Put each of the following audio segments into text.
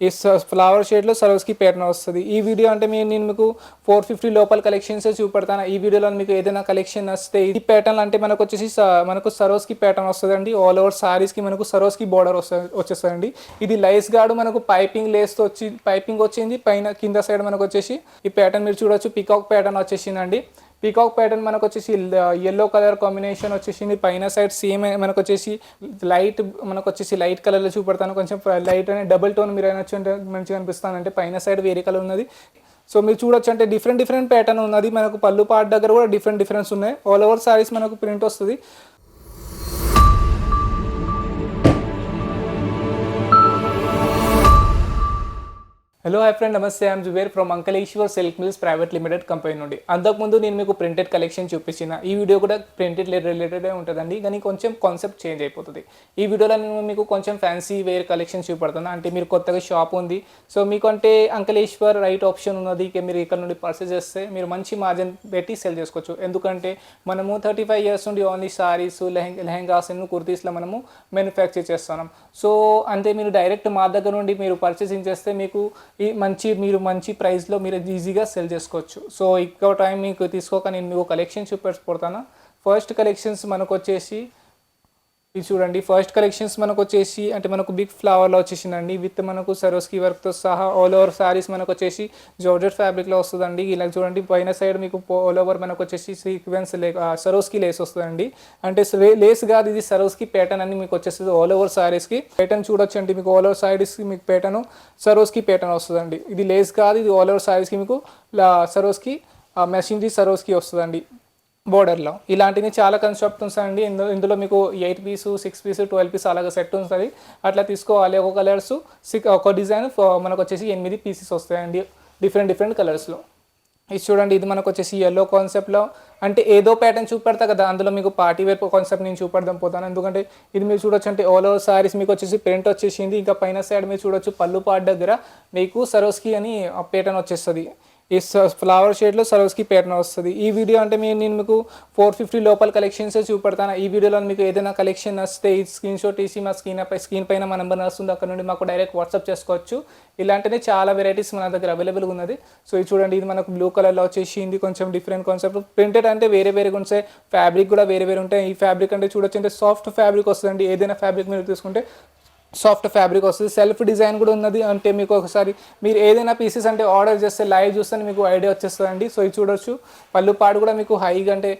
ఈ ఫ్లవర్ షేడ్లో సరోస్కి ప్యాటర్న్ వస్తుంది. ఈ వీడియో అంటే నేను మీకు 450 లోపల కలెక్షన్స్ చూపెడతాను. ఈ వీడియోలో మీకు ఏదైనా కలెక్షన్ వస్తే ఈ ప్యాటర్న్ అంటే మనకు వచ్చేసి మనకు సరోస్కి ప్యాటర్న్ వస్తుందండి. ఆల్ ఓవర్ సారీస్కి మనకు సరోస్కి బార్డర్ వచ్చేస్తుందండి. ఇది లైస్ గార్డు మనకు పైపింగ్ లేస్తో పైపింగ్ వచ్చింది. పైన కింద సైడ్ మనకు వచ్చేసి ఈ ప్యాటర్న్ మీరు చూడొచ్చు, పికాక్ ప్యాటర్న్ వచ్చేసిందండి. పీకాక్ ప్యాటర్న్ మనకు వచ్చేసి ఎల్లో కలర్ కాంబినేషన్ వచ్చేసింది. పైన సైడ్ సేమ్ మనకు వచ్చేసి లైట్ కలర్లో చూపెడతాను. కొంచెం లైట్ అనే డబుల్ టోన్ మీరు అయినా వచ్చి మంచిగా అనిపిస్తానంటే పైన సైడ్ వేరే కలర్ ఉన్నది. సో మీరు చూడొచ్చు అంటే డిఫరెంట్ ప్యాటర్న్ ఉన్నది. మనకు పళ్ళు పార్ట్ దగ్గర కూడా డిఫరెన్స్ ఉన్నాయి. ఆల్ ఓవర్ సారీస్ మనకు ప్రింట్ వస్తుంది. Hello hi friend, namaste. I am Zubair from Ankleshwar silk mills private limited company నుండి. అంతకుముందు నేను మీకు ప్రింటెడ్ కలెక్షన్ చూపించిన ఈ వీడియో కూడా ప్రింటెడ్ రిలేటెడే ఉంటుందండి, కానీ కొంచెం కాన్సెప్ట్ చేంజ్ అయిపోతుంది. ఈ వీడియోలో నేను మీకు కొంచెం ఫ్యాన్సీ వేర్ కలెక్షన్ చూపెడుతున్నాను. అంటే మీరు కొత్తగా షాప్ ఉంది, సో మీకు అంటే అంకలేశ్వర్ రైట్ ఆప్షన్ ఉన్నది. మీరు ఇక్కడ నుండి పర్చేస్ చేస్తే మీరు మంచి మార్జిన్ పెట్టి సెల్ చేసుకోవచ్చు. ఎందుకంటే మనము 35 ఇయర్స్ నుండి ఓన్లీ సారీస్, లెహెంగాస్, కుర్తీస్లో మనము మ్యానుఫ్యాక్చర్ చేస్తున్నాం. సో అంటే మీరు డైరెక్ట్ మా దగ్గర నుండి మీరు పర్చేసింగ్ చేస్తే మీకు మీరు మంచి ప్రైస్లో మీరు ఈజీగా సెల్ చేసుకోవచ్చు. సో ఎక్కువ టైం మీకు తీసుకోక నేను మీకు కలెక్షన్ చూపెడతాను. ఫస్ట్ కలెక్షన్స్ మనకు వచ్చేసి ఇది చూడండి. ఫస్ట్ కలెక్షన్స్ మనకు వచ్చేసి అంటే మనకు బిగ్ ఫ్లవర్లో వచ్చేసిందండి. విత్ మనకు సరోస్కి వర్క్తో సహా ఆల్ ఓవర్ సారీస్ మనకు వచ్చేసి జార్జెట్ ఫ్యాబ్రిక్లో వస్తుందండి. ఇలా చూడండి, పైన సైడ్ మీకు ఆల్ ఓవర్ మనకు వచ్చేసి సీక్వెన్స్ సరోస్కి లేస్ వస్తుందండి. అంటే లేస్ కాదు, ఇది సరోస్కి ప్యాటర్న్ అని మీకు వచ్చేస్తుంది. ఆల్ ఓవర్ సారీస్కి ప్యాటర్న్ చూడొచ్చు అండి. మీకు ఆల్ ఓవర్ సారీస్కి మీకు ప్యాటర్న్ సరోస్కి ప్యాటర్న్ వస్తుందండి. ఇది లేస్ కాదు, ఇది ఆల్ ఓవర్ సారీస్కి మీకు సరోస్కి మెషినరీ సరోస్కి వస్తుందండి. బోర్డర్లో ఇలాంటివి చాలా కన్సెప్ట్ ఉంటాయండి. ఇందులో మీకు 8 పీస్, 6 పీస్, 12 పీస్ అలాగే సెట్ ఉంటుంది. అట్లా తీసుకోవాలి. ఒక కలర్స్ ఒక డిజైన్ మనకు వచ్చేసి 8 పీసెస్ వస్తాయండి డిఫరెంట్ కలర్స్లో. ఇది చూడండి, ఇది మనకు వచ్చేసి ఎల్లో కాన్సెప్ట్లో అంటే ఏదో ప్యాటర్న్ చూపెడతా కదా, అందులో మీకు పార్టీ వేర్ కాన్సెప్ట్ నేను చూపెడదాం పోతాను. ఎందుకంటే ఇది మీరు చూడొచ్చు అంటే ఆల్ ఓవర్ సారీస్ మీకు వచ్చేసి ప్రింట్ వచ్చేసింది. ఇంకా పైన సైడ్ మీరు చూడొచ్చు పళ్ళు పార్ట్ దగ్గర మీకు సరోస్కి అని ప్యాటర్న్ వచ్చేస్తుంది. ఈ ఫ్లవర్ షేడ్లో సరోస్కి ప్యాటర్న్ వస్తుంది. ఈ వీడియో అంటే నేను మీకు 450 లోపల కలెక్షన్స్ చూపెడతాను. ఈ వీడియోలో మీకు ఏదైనా కలెక్షన్ వస్తే ఈ స్క్రీన్ షాట్ తీసి మా స్క్రీన్ పైన మా నెంబర్ వస్తుంది, అక్కడ నుండి మాకు డైరెక్ట్ వాట్సాప్ చేసుకోవచ్చు. ఇలాంటినే చాలా వెరైటీస్ మన దగ్గర అవైలబుల్గా ఉన్నది. సో ఇది చూడండి, ఇది మనకు బ్లూ కలర్లో వచ్చేసింది. కొంచెం డిఫరెంట్ కాన్సెప్ట్. ప్రింటెడ్ అంటే వేరేగా ఉంటాయి, ఫ్యాబ్రిక్ కూడా వేరే ఉంటాయి. ఈ ఫ్యాబ్రిక్ అంటే చూడొచ్చు అంటే సాఫ్ట్ ఫ్యాబ్రిక్ వస్తుందండి. ఏదైనా ఫ్యాబ్రిక్ మీరు తీసుకుంటే సాఫ్ట్ ఫ్యాబ్రిక్ వస్తుంది. సెల్ఫ్ డిజైన్ కూడా ఉన్నది. అంటే మీకు ఒకసారి మీరు ఏదైనా పీసెస్ అంటే ఆర్డర్ చేస్తే లైవ్ చూస్తే మీకు ఐడియా వచ్చేస్తుందండి. సో ఇది చూడొచ్చు, పళ్ళు పాడు కూడా మీకు హైగా అంటే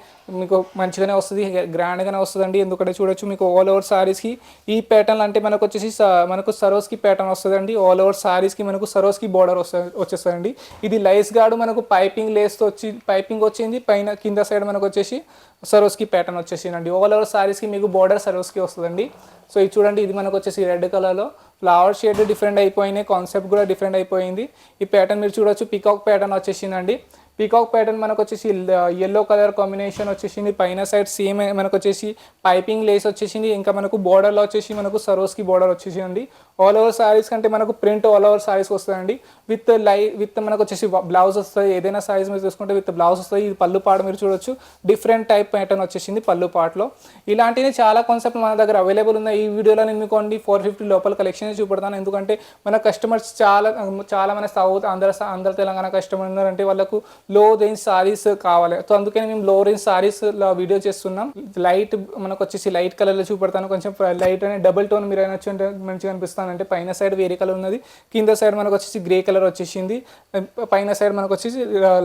మీకు మంచిగానే వస్తుంది, గ్రాండ్గానే వస్తుందండి. ఎందుకంటే చూడొచ్చు మీకు ఆల్ ఓవర్ సారీస్కి ఈ ప్యాటర్న్ అంటే మనకు వచ్చేసి మనకు సరోస్కి ప్యాటర్న్ వస్తుందండి. ఆల్ ఓవర్ సారీస్కి మనకు సరోస్కి బార్డర్ వచ్చేస్తుందండి. ఇది లైస్ గార్డు మనకు పైపింగ్ లేస్తో పైపింగ్ వచ్చింది. పైన కింద సైడ్ మనకు వచ్చేసి సరోస్కి ప్యాటర్న్ వచ్చేసిందండి. ఆల్ ఓవర్ సారీస్కి మీకు బార్డర్ సరోస్కి వస్తుందండి. సో ఇది చూడండి, ఇది మనకు వచ్చేసి రెడ్ కలర్లో ఫ్లవర్ షేడ్ డిఫరెంట్ అయిపోయినాయి, కాన్సెప్ట్ కూడా డిఫరెంట్ అయిపోయింది. ఈ ప్యాటర్న్ మీరు చూడొచ్చు, పికాక్ ప్యాటర్న్ వచ్చేసిందండి. పీకాక్ ప్యాటర్న్ మనకు వచ్చేసి ఎల్లో కలర్ కాంబినేషన్ వచ్చేసింది. పైన సైడ్ సేమ్ మనకు వచ్చేసి పైపింగ్ లేస్ వచ్చేసింది. ఇంకా మనకు బార్డర్లో వచ్చేసి మనకు సరోస్కి బార్డర్ వచ్చేసింది. ఆల్ ఓవర్ సారీస్ కంటే మనకు ప్రింట్ ఆల్ ఓవర్ సారీస్ వస్తుందండి. విత్ మనకు వచ్చేసి బ్లౌజ్ వస్తుంది. ఏదైనా సారీస్ మీరు చూసుకుంటే విత్ బ్లౌజ్ వస్తుంది. ఇది పళ్ళు పాట మీరు చూడొచ్చు, డిఫరెంట్ టైప్ ప్యాటర్న్ వచ్చేసింది పళ్ళు పాటలో. ఇలాంటివి చాలా కాన్సెప్ట్ మన దగ్గర అవైలబుల్ ఉన్నాయి. ఈ వీడియోలో నేను మీకు ఓన్లీ 450 లోపల కలెక్షన్ చూపెడతాను. ఎందుకంటే మన కస్టమర్స్ చాలా మన సౌత్ ఆంధ్ర తెలంగాణ కస్టమర్ ఉన్నారంటే వాళ్ళకు లో రేంజ్ సారీస్ కావాలి. సో అందుకని మేము లో రేంజ్ సారీస్ వీడియో చేస్తున్నాం. మనకు వచ్చేసి లైట్ కలర్లో చూపెడతాను. కొంచెం లైట్ అనే డబుల్ టోన్ మీరు అయినా వచ్చి మంచిగా అనిపిస్తానంటే పైన సైడ్ వేరే కలర్ ఉన్నది, కింద సైడ్ మనకు వచ్చేసి గ్రే కలర్ వచ్చేసింది, పైన సైడ్ మనకు వచ్చేసి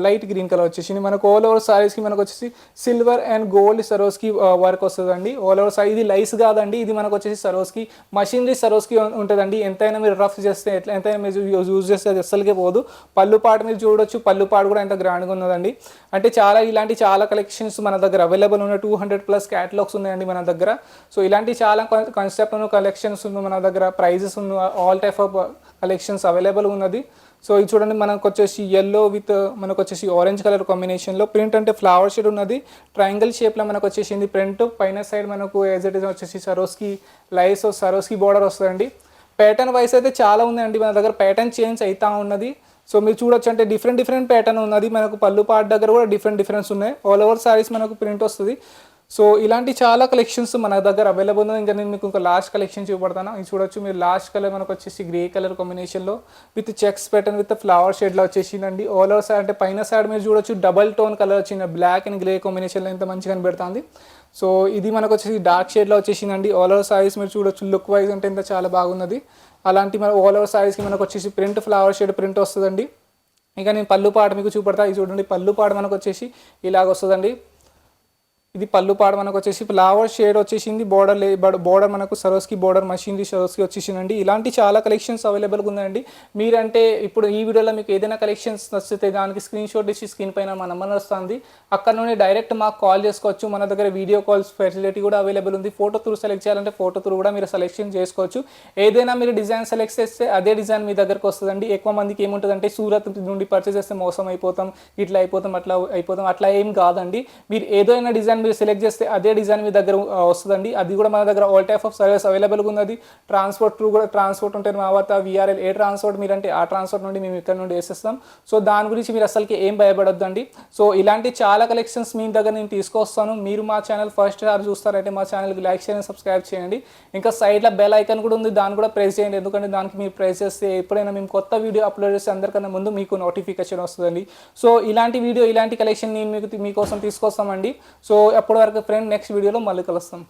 లైట్ గ్రీన్ కలర్ వచ్చేసింది. మనకు ఆల్ ఓవర్ సారీస్కి మనకు వచ్చేసి సిల్వర్ అండ్ గోల్డ్ సరోస్కి వర్క్ వస్తుందండి. ఆల్ ఓవర్ సారీ ఇది లైస్ కాదండి, ఇది మనకు వచ్చేసి సరోస్కి మషినరీ సరోస్కి ఉంటుందండి. ఎంతైనా మీరు రఫ్ చేస్తే ఎంతైనా మీరు యూజ్ చేస్తే అది అస్సలకే పోదు. పళ్ళు పాటు మీరు చూడొచ్చు, పళ్ళు పాటు కూడా ఎంత గ్రాండ్గా ఉన్నదండి. అంటే ఇలాంటి చాలా కలెక్షన్స్ మన దగ్గర అవైలబుల్ ఉన్న 200+ క్యాటలాగ్స్ ఉన్నాయండి మన దగ్గర. సో ఇలాంటి చాలా కాన్సెప్ట్ కలెక్షన్స్ ఉంది మన దగ్గర. ప్రైజెస్ ఉన్న all type of collections available ఉన్నది. సో ఇది చూడండి, మనకు వచ్చేసి ఎల్లో విత్ మనకు వచ్చేసి ఆరెంజ్ కలర్ కాంబినేషన్లో ప్రింట్ అంటే ఫ్లవర్ షేడ్ ఉన్నది. ట్రయాంగిల్ షేప్లో మనకు వచ్చేసింది ప్రింట్. పైన సైడ్ మనకు యాజ్ ఇట్ ఈజ్ వచ్చేసి సరోస్కి బార్డర్ వస్తుందండి. ప్యాటర్న్ వైస్ అయితే చాలా ఉందండి మన దగ్గర, ప్యాటర్న్ చేంజ్ అవుతా ఉన్నది. సో మీరు చూడొచ్చు అంటే డిఫరెంట్ ప్యాటర్న్ ఉన్నది. మనకు పళ్ళు పార్ట్ దగ్గర కూడా డిఫరెన్స్ ఉన్నాయి. ఆల్ ఓవర్ సారీస్ మనకు ప్రింట్ వస్తుంది. సో ఇలాంటి చాలా కలెక్షన్స్ మన దగ్గర అవైలబుల్ ఉంది. ఇంకా నేను మీకు ఒక లాస్ట్ కలెక్షన్ చూపెడతాను. ఇది చూడొచ్చు మీరు. లాస్ట్ కలర్ మనకు వచ్చేసి గ్రే కలర్ కాంబినేషన్లో with checks pattern with flower షేడ్లో వచ్చేసిందండి. ఆల్ ఓవర్ సైడ్ అంటే పైన సైడ్ మీరు చూడొచ్చు డబల్ టోన్ కలర్ వచ్చింది, బ్లాక్ అండ్ గ్రే కాంబినేషన్లో ఎంత మంచిగా కనిపెడుతుంది. సో ఇది మనకు వచ్చేసి డార్క్ షేడ్లో వచ్చేసిందండి. ఆల్ ఓవర్ సారీస్ మీరు చూడొచ్చు, లుక్ వైజ్ అంటే ఎంత చాలా బాగున్నది. అలాంటి మన ఆల్ ఓవర్ సారీస్కి మనకు వచ్చేసి ప్రింట్ ఫ్లవర్ షేడ్ ప్రింట్ వస్తుందండి. ఇంకా నేను పళ్ళు పాట మీకు చూపెడతా. ఇది చూడండి, పళ్ళు పాట మనకు వచ్చేసి ఇలాగ వస్తుందండి. ఇది పళ్ళు పాడ మనకు వచ్చేసి ఫ్లవర్ షేడ్ వచ్చేసింది. బోర్డర్ మనకు సరోస్కి బోర్డర్ మషిన్ది సరోస్కి వచ్చేసిందండి. ఇలాంటి చాలా కలెక్షన్స్ అవైలబుల్గా ఉందండి. మీరంటే ఇప్పుడు ఈ వీడియోలో మీకు ఏదైనా కలెక్షన్స్ నచ్చితే దానికి స్క్రీన్ షాట్ ఇచ్చి స్క్రీన్ పైన మా నెంబర్ వస్తుంది, అక్కడ నుండి డైరెక్ట్ మాకు కాల్ చేసుకోవచ్చు. మన దగ్గర వీడియో కాల్స్ ఫెసిలిటీ కూడా అవైలబుల్ ఉంది. ఫోటో త్రూ సెలెక్ట్ చేయాలంటే ఫోటో త్రూ కూడా మీరు సెలెక్షన్ చేసుకోవచ్చు. ఏదైనా మీరు డిజైన్ సెలెక్ట్ చేస్తే అదే డిజైన్ మీ దగ్గరకు వస్తుందండి. ఎక్కువ మందికి ఏముంటుందంటే సూరత్ నుండి పర్చేస్ చేస్తే మోసం అయిపోతాం, ఇట్లా అయిపోతాం, అట్లా ఏం కాదండి. మీరు ఏదైనా డిజైన్ మీరు సెలెక్ట్ చేస్తే అదే డిజైన్ మీ దగ్గర వస్తుందండి. అది కూడా మన దగ్గర ఆల్ టైప్ ఆఫ్ సర్వీస్ అవైలబుల్గా ఉన్నది. ట్రాన్స్పోర్ట్ ఉంటే మా వద్ద VRL ఏ ట్రాన్స్పోర్ట్ మీరంటే ఆ ట్రాన్స్పోర్ట్ నుండి మేము ఇక్కడ నుండి వేసేస్తాం. సో దాని గురించి మీరు అసలుకి ఏం భయపడొద్దండి. సో ఇలాంటి చాలా కలెక్షన్స్ మీ దగ్గర నేను తీసుకొస్తాను. మీరు మా ఛానల్ ఫస్ట్ సార్ చూస్తారంటే మా ఛానల్కి లైక్ చేయండి, సబ్స్క్రైబ్ చేయండి. ఇంకా సైడ్లో బెల్ ఐకాన్ కూడా ఉంది, దాన్ని కూడా ప్రెస్ చేయండి. ఎందుకంటే దానికి మీరు ప్రెస్ చేస్తే ఎప్పుడైనా మేము కొత్త వీడియో అప్లోడ్ చేస్తే అందరికన్నా ముందు మీకు నోటిఫికేషన్ వస్తుందండి. సో ఇలాంటి కలెక్షన్ నేను మీకోసం తీసుకొస్తామండి. సో అప్పటి వరకు ఫ్రెండ్ నెక్స్ట్ వీడియోలో మళ్ళీ కలుస్తాం.